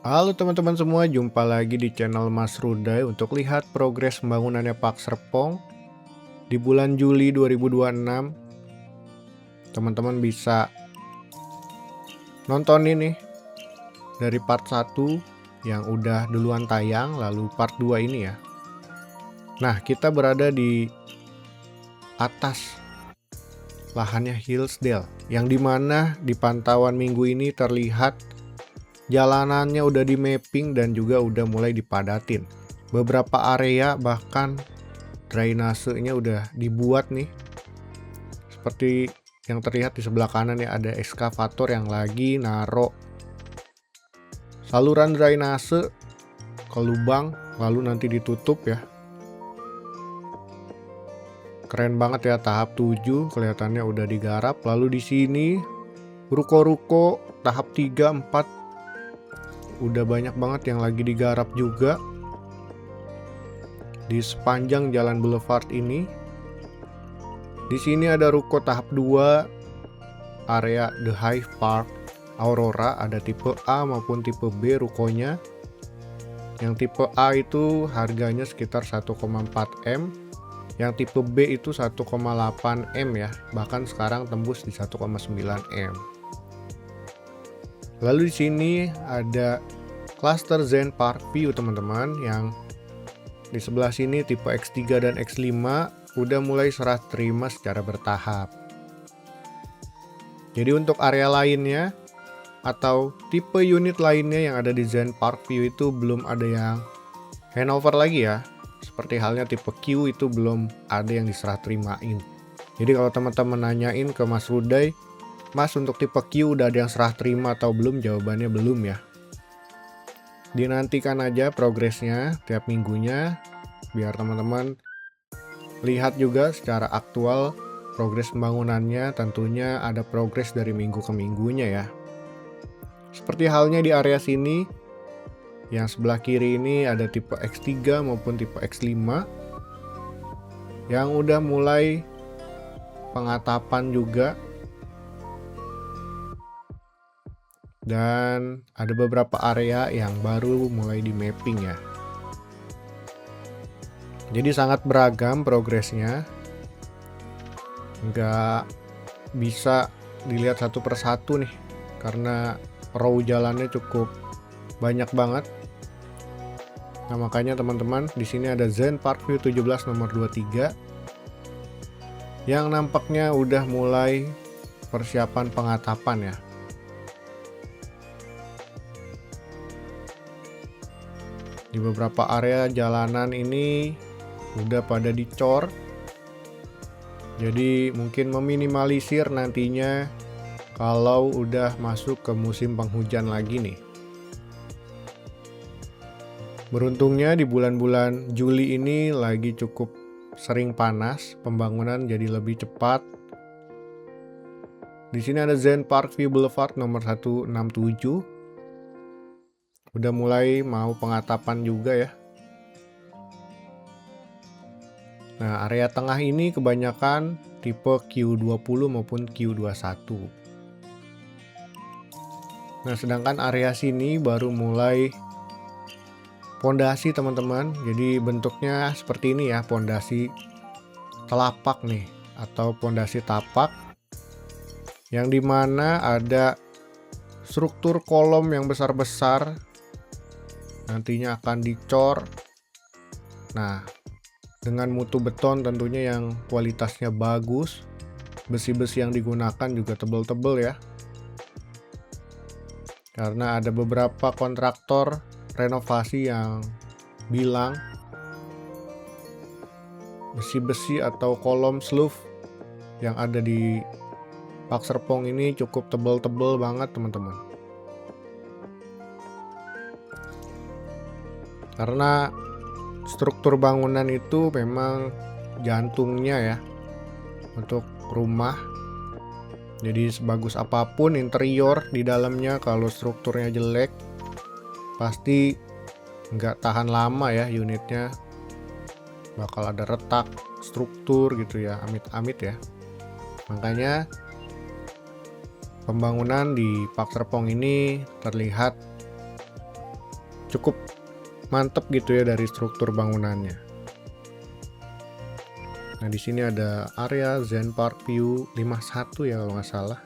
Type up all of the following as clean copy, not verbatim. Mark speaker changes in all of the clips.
Speaker 1: Halo teman-teman semua, jumpa lagi di channel Mas Rudai untuk lihat progres pembangunannya Pak Serpong di bulan Juli 2026. Teman-teman bisa nonton ini dari part 1 yang udah duluan tayang, lalu part 2 ini ya. Nah, kita berada di atas lahannya Hillsdale, yang dimana di pantauan minggu ini terlihat jalanannya udah di mapping dan juga udah mulai dipadatin. Beberapa area bahkan drainasenya udah dibuat nih. Seperti yang terlihat di sebelah kanan ya, ada ekskavator yang lagi naro saluran drainase ke lubang lalu nanti ditutup ya. Keren banget ya, tahap 7 kelihatannya udah digarap. Lalu di sini ruko-ruko tahap 3, 4 udah banyak banget yang lagi digarap juga di sepanjang jalan boulevard ini. Di sini ada ruko tahap 2 area The Hive Park Aurora, ada tipe A maupun tipe B rukonya. Yang tipe A itu harganya sekitar 1,4 M, yang tipe B itu 1,8 M ya, bahkan sekarang tembus di 1,9 M. Lalu di sini ada cluster Zen Park View teman-teman, yang di sebelah sini tipe X3 dan X5 udah mulai serah terima secara bertahap. Jadi untuk area lainnya atau tipe unit lainnya yang ada di Zen Park View itu belum ada yang handover lagi ya. Seperti halnya tipe Q itu belum ada yang diserah terimain. Jadi kalau teman-teman nanyain ke Mas Rudai, Mas untuk tipe Q udah ada yang serah terima atau belum? Jawabannya belum ya. Dinantikan aja progresnya tiap minggunya, biar teman-teman lihat juga secara aktual progres pembangunannya. Tentunya ada progres dari minggu ke minggunya ya. Seperti halnya di area sini, yang sebelah kiri ini ada tipe X3 maupun tipe X5 yang udah mulai pengatapan juga. Dan ada beberapa area yang baru mulai di mapping ya. Jadi sangat beragam progresnya, nggak bisa dilihat satu persatu nih, karena row jalannya cukup banyak banget. Nah makanya teman-teman, di sini ada Zen Park View 17 nomor 23 yang nampaknya udah mulai persiapan pengatapan ya. Di beberapa area jalanan ini udah pada dicor, jadi mungkin meminimalisir nantinya kalau udah masuk ke musim penghujan lagi nih. Beruntungnya di bulan-bulan Juli ini lagi cukup sering panas, pembangunan jadi lebih cepat. Di sini ada Zen Park View Boulevard nomor 167. Udah mulai mau pengatapan juga ya. Nah, area tengah ini kebanyakan tipe Q20 maupun Q21. Nah, sedangkan area sini baru mulai pondasi teman-teman. Jadi bentuknya seperti ini ya, pondasi telapak nih atau pondasi tapak, yang dimana ada struktur kolom yang besar-besar nantinya akan dicor. Nah, dengan mutu beton tentunya yang kualitasnya bagus. Besi-besi yang digunakan juga tebal-tebal ya. Karena ada beberapa kontraktor renovasi yang bilang besi-besi atau kolom sloof yang ada di Pak Serpong ini cukup tebal-tebal banget teman-teman. Karena struktur bangunan itu memang jantungnya ya untuk rumah. Jadi sebagus apapun interior di dalamnya, kalau strukturnya jelek pasti nggak tahan lama ya unitnya. Bakal ada retak struktur gitu ya, amit-amit ya. Makanya pembangunan di Pak Serpong ini terlihat cukup mantep gitu ya dari struktur bangunannya. Nah, di sini ada area Zen Park View 51 ya kalau nggak salah.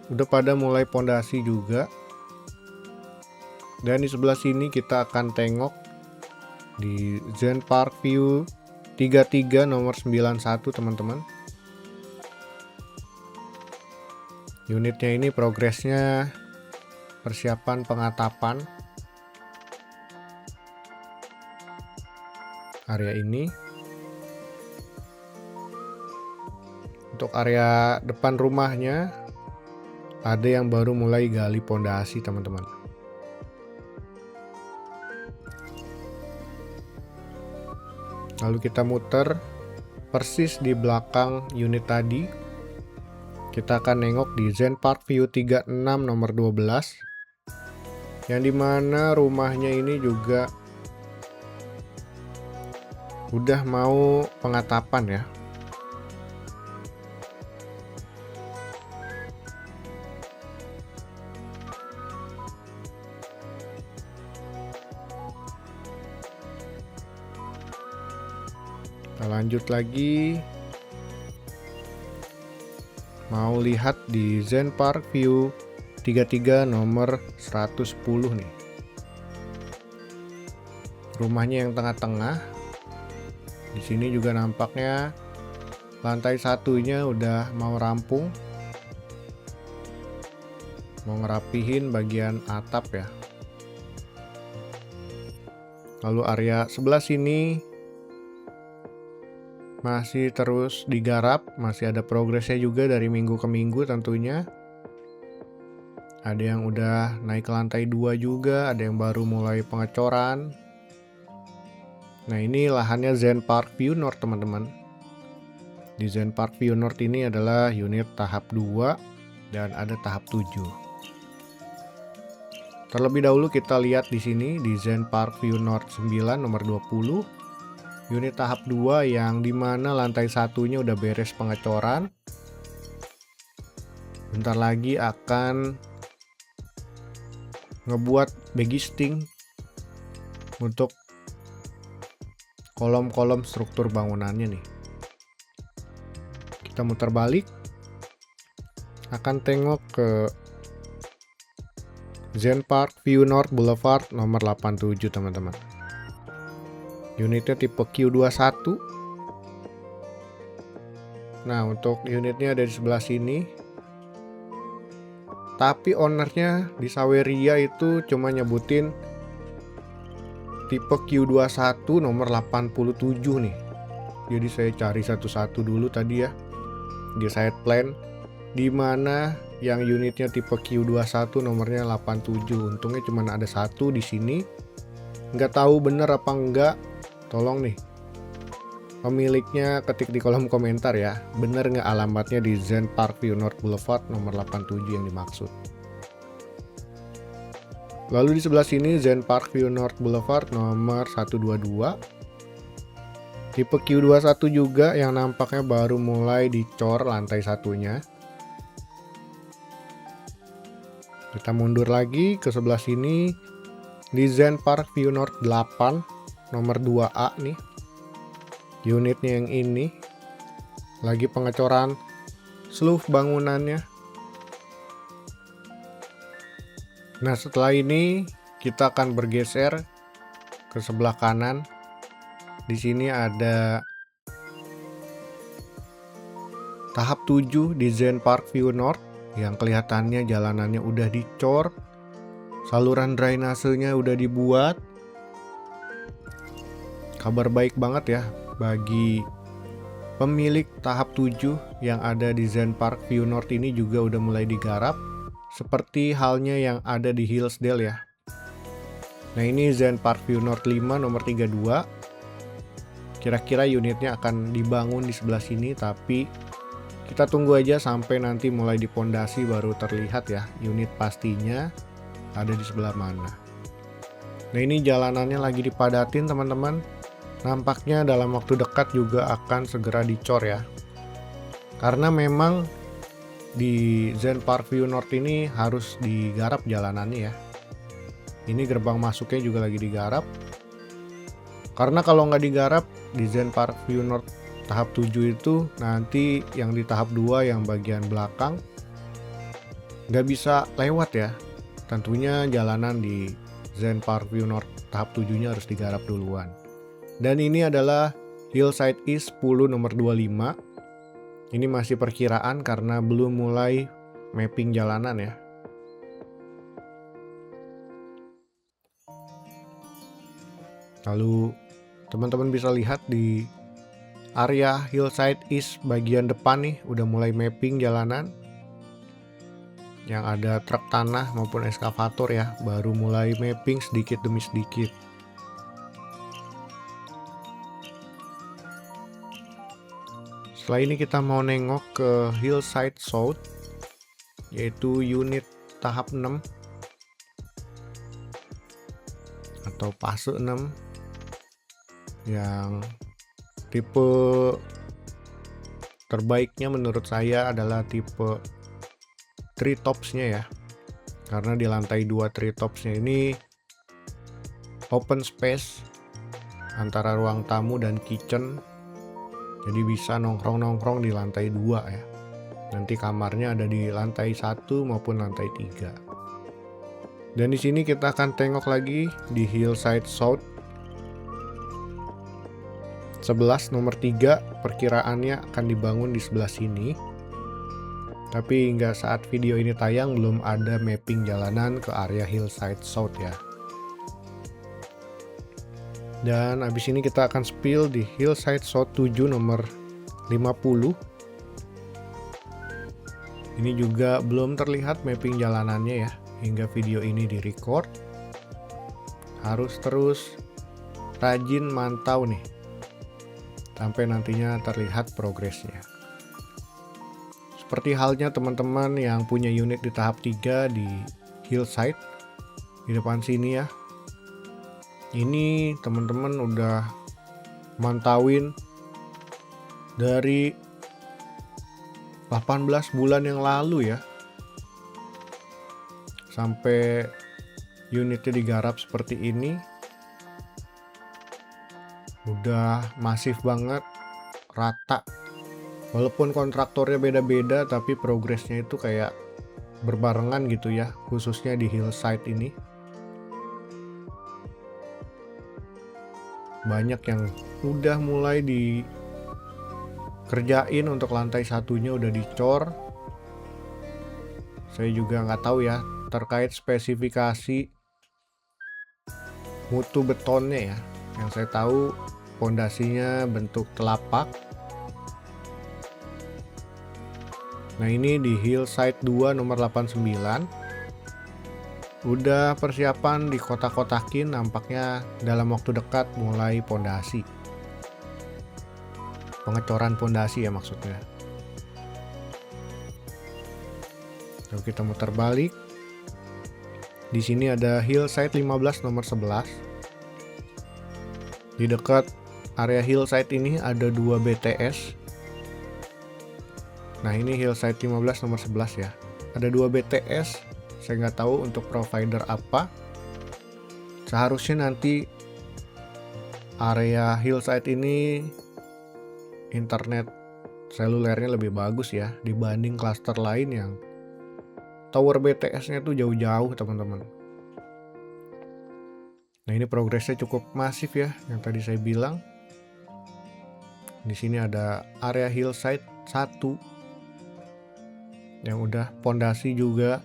Speaker 1: Udah pada mulai pondasi juga. Dan di sebelah sini kita akan tengok di Zen Park View 33 nomor 91 teman-teman. Unitnya ini progresnya persiapan pengatapan area ini. Untuk area depan rumahnya ada yang baru mulai gali pondasi teman-teman. Lalu kita muter persis di belakang unit tadi. Kita akan nengok di Zen Park View 36 nomor 12. Yang dimana rumahnya ini juga udah mau pengatapan ya. Kita lanjut lagi. Mau lihat di Zen Park View 33 nomor 110 nih. Rumahnya yang tengah-tengah. Di sini juga nampaknya lantai satunya udah mau rampung. Mau ngerapihin bagian atap ya. Lalu area sebelah sini masih terus digarap, masih ada progresnya juga dari minggu ke minggu tentunya. Ada yang udah naik ke lantai 2 juga, ada yang baru mulai pengecoran. Nah, ini lahannya Zen Park View North teman-teman. Di Zen Park View North ini adalah unit tahap 2 dan ada tahap 7. Terlebih dahulu kita lihat di sini di Zen Park View North 9 nomor 20. Unit tahap 2 yang dimana lantai satunya udah beres pengecoran. Bentar lagi akan ngebuat bagisting untuk kolom-kolom struktur bangunannya nih. Kita muter balik. Akan tengok ke Zen Park View North Boulevard nomor 87 teman-teman. Unitnya tipe Q21. Nah, untuk unitnya ada di sebelah sini. Tapi ownernya di Saweria itu cuma nyebutin tipe Q21 nomor 87 nih. Jadi saya cari satu-satu dulu tadi ya di side plan, dimana yang unitnya tipe Q21 nomornya 87. Untungnya cuma ada satu di sini. Nggak tahu bener apa enggak. Tolong nih pemiliknya ketik di kolom komentar ya, bener nggak alamatnya di Zen Park View North Boulevard nomor 87 yang dimaksud. Lalu di sebelah sini Zen Park View North Boulevard nomor 122. Tipe Q21 juga yang nampaknya baru mulai dicor lantai satunya. Kita mundur lagi ke sebelah sini di Zen Park View North 8 nomor 2A nih. Unitnya yang ini lagi pengecoran seluruh bangunannya. Nah, setelah ini kita akan bergeser ke sebelah kanan. Di sini ada tahap 7 di Zen Park View North yang kelihatannya jalanannya udah dicor, saluran drainasenya udah dibuat. Kabar baik banget ya bagi pemilik tahap 7 yang ada di Zen Park View North ini juga udah mulai digarap. Seperti halnya yang ada di Hillsdale ya. Nah, ini Zen Park View North 5 nomor 32. Kira-kira unitnya akan dibangun di sebelah sini, tapi kita tunggu aja sampai nanti mulai dipondasi baru terlihat ya unit pastinya ada di sebelah mana. Nah, ini jalanannya lagi dipadatin teman-teman. Nampaknya dalam waktu dekat juga akan segera dicor ya. Karena memang di Zen Park View North ini harus digarap jalanannya ya. Ini gerbang masuknya juga lagi digarap. Karena kalau nggak digarap di Zen Park View North tahap 7 itu nanti yang di tahap 2 yang bagian belakang nggak bisa lewat ya. Tentunya jalanan di Zen Park View North tahap 7-nya harus digarap duluan. Dan ini adalah Hillside East 10 nomor 25. Ini masih perkiraan karena belum mulai mapping jalanan ya. Lalu teman-teman bisa lihat di area Hillside East bagian depan nih udah mulai mapping jalanan. Yang ada truk tanah maupun eskavator ya, baru mulai mapping sedikit demi sedikit. Setelah ini kita mau nengok ke Hillside South, yaitu unit tahap 6 atau fase 6 yang tipe terbaiknya menurut saya adalah tipe treetopsnya ya, karena di lantai 2 treetopsnya ini open space antara ruang tamu dan kitchen, jadi bisa nongkrong-nongkrong di lantai 2 ya. Nanti kamarnya ada di lantai 1 maupun lantai 3. Dan di sini kita akan tengok lagi di Hillside South 11 nomor 3, perkiraannya akan dibangun di sebelah sini. Tapi hingga saat video ini tayang belum ada mapping jalanan ke area Hillside South ya. Dan abis ini kita akan spill di Hillside South 7 nomor 50. Ini juga belum terlihat mapping jalanannya ya hingga video ini direcord. Harus terus rajin mantau nih sampai nantinya terlihat progresnya. Seperti halnya teman-teman yang punya unit di tahap 3 di Hillside di depan sini ya. Ini teman-teman udah mantauin dari 18 bulan yang lalu ya. Sampai unitnya digarap seperti ini. Udah masif banget, rata. Walaupun kontraktornya beda-beda, tapi progresnya itu kayak berbarengan gitu ya, khususnya di Hillside ini. Banyak yang udah mulai dikerjain untuk lantai satunya udah dicor. Saya juga nggak tahu ya terkait spesifikasi mutu betonnya ya. Yang saya tahu pondasinya bentuk telapak. Nah ini di Hillside 2 nomor 89 udah persiapan di kotak-kotakin, nampaknya dalam waktu dekat mulai pondasi, pengecoran pondasi ya maksudnya. Lalu kita muter balik. Di sini ada Hillside 15 nomor 11. Di dekat area Hillside ini ada 2 BTS. Nah ini Hillside 15 nomor 11 ya. Ada 2 BTS. Saya nggak tahu untuk provider apa. Seharusnya nanti area Hillside ini internet selulernya lebih bagus ya dibanding klaster lain yang tower BTS-nya tuh jauh-jauh teman-teman. Nah ini progresnya cukup masif ya yang tadi saya bilang. Di sini ada area Hillside 1 yang udah pondasi juga.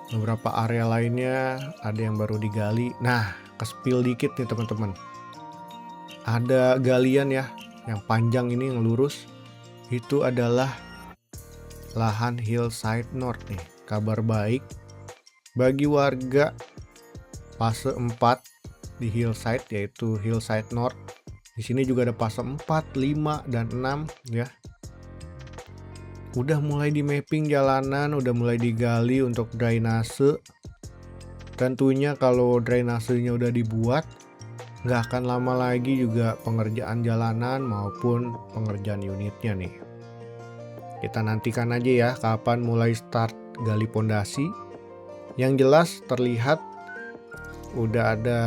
Speaker 1: Beberapa area lainnya ada yang baru digali. Nah, ke-spill dikit nih teman-teman. Ada galian ya, yang panjang ini yang lurus. Itu adalah lahan Hillside North nih. Kabar baik bagi warga fase 4 di Hillside, yaitu Hillside North. Di sini juga ada fase 4, 5, dan 6 ya. Udah mulai di mapping jalanan, udah mulai digali untuk drainase. Tentunya kalau drainasenya udah dibuat, nggak akan lama lagi juga pengerjaan jalanan maupun pengerjaan unitnya nih. Kita nantikan aja ya kapan mulai start gali pondasi. Yang jelas terlihat udah ada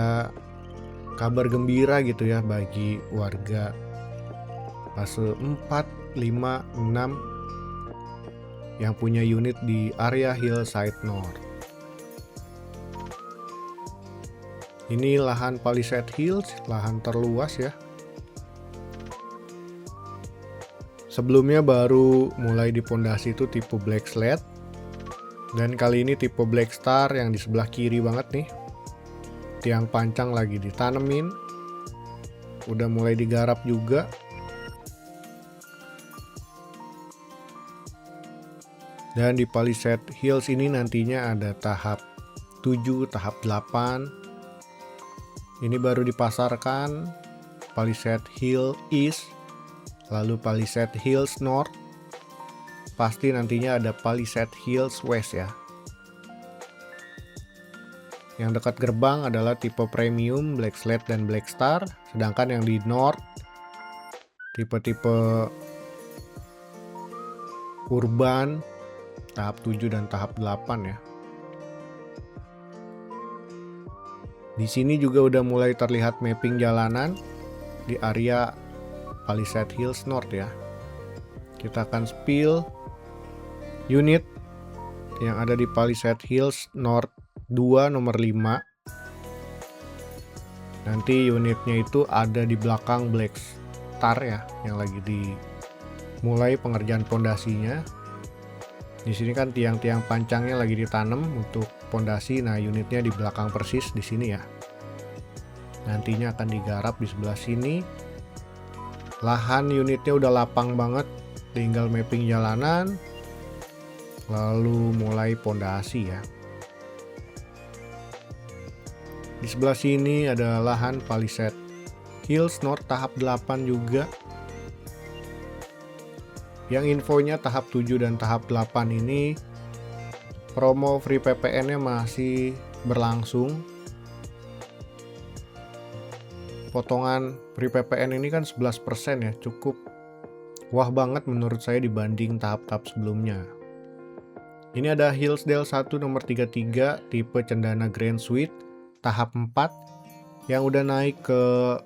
Speaker 1: kabar gembira gitu ya bagi warga fase 4, 5, 6 yang punya unit di area Hillside North. Ini lahan Palisade Hills, lahan terluas ya. Sebelumnya baru mulai dipondasi itu tipe Black Slate, dan kali ini tipe Black Star yang di sebelah kiri banget nih. Tiang pancang lagi ditanemin, udah mulai digarap juga. Dan di Palisade Hills ini nantinya ada tahap 7, tahap 8. Ini baru dipasarkan Palisade Hill East, lalu Palisade Hills North. Pasti nantinya ada Palisade Hills West ya. Yang dekat gerbang adalah tipe premium Black Slate dan Black Star, sedangkan yang di North tipe-tipe urban tahap 7 dan tahap 8 ya. Di sini juga udah mulai terlihat mapping jalanan di area Palisade Hills North ya. Kita akan spill unit yang ada di Palisade Hills North 2 nomor 5. Nanti unitnya itu ada di belakang Black Star ya, yang lagi dimulai pengerjaan pondasinya. Di sini kan tiang-tiang pancangnya lagi ditanam untuk pondasi. Nah, unitnya di belakang persis di sini ya. Nantinya akan digarap di sebelah sini. Lahan unitnya udah lapang banget, tinggal mapping jalanan, lalu mulai pondasi ya. Di sebelah sini ada lahan Palisade Hills North tahap 8 juga. Yang infonya tahap 7 dan tahap 8 ini promo free PPN-nya masih berlangsung. Potongan free PPN ini kan 11% ya, cukup wah banget menurut saya dibanding tahap-tahap sebelumnya. Ini ada Hillsdale 1 nomor 33 tipe Cendana Grand Suite tahap 4 yang udah naik ke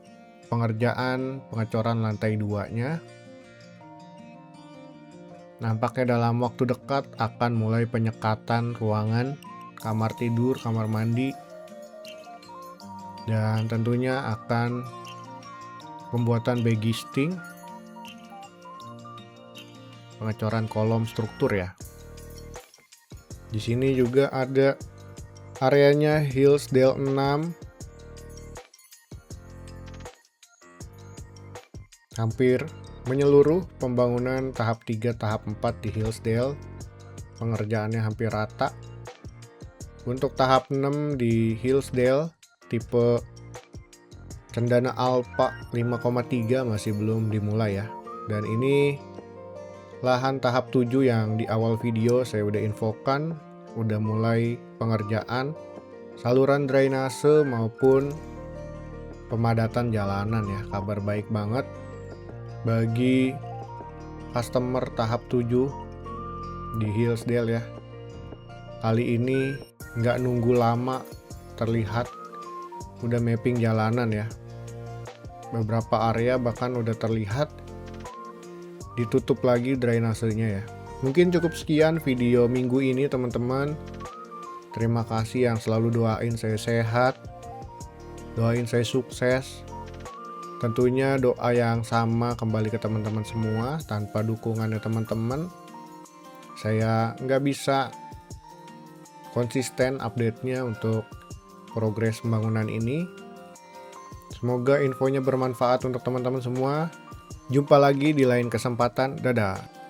Speaker 1: pengerjaan pengecoran lantai 2-nya. Nampaknya dalam waktu dekat akan mulai penyekatan ruangan, kamar tidur, kamar mandi, dan tentunya akan pembuatan baggisting, pengecoran kolom struktur ya. Di sini juga ada areanya Hillsdale 6. Hampir menyeluruh pembangunan tahap 3, tahap 4 di Hillsdale. Pengerjaannya hampir rata. Untuk tahap 6 di Hillsdale tipe Cendana Alpha 5,3 masih belum dimulai ya. Dan ini lahan tahap 7 yang di awal video saya udah infokan, udah mulai pengerjaan saluran drainase maupun pemadatan jalanan ya. Kabar baik banget bagi customer tahap 7 di Hillsdale ya. Kali ini nggak nunggu lama, terlihat udah mapping jalanan ya. Beberapa area bahkan udah terlihat ditutup lagi drainasenya ya. Mungkin cukup sekian video minggu ini teman-teman. Terima kasih yang selalu doain saya sehat, doain saya sukses. Tentunya doa yang sama kembali ke teman-teman semua. Tanpa dukungannya teman-teman, saya nggak bisa konsisten update-nya untuk progres pembangunan ini. Semoga infonya bermanfaat untuk teman-teman semua. Jumpa lagi di lain kesempatan. Dadah.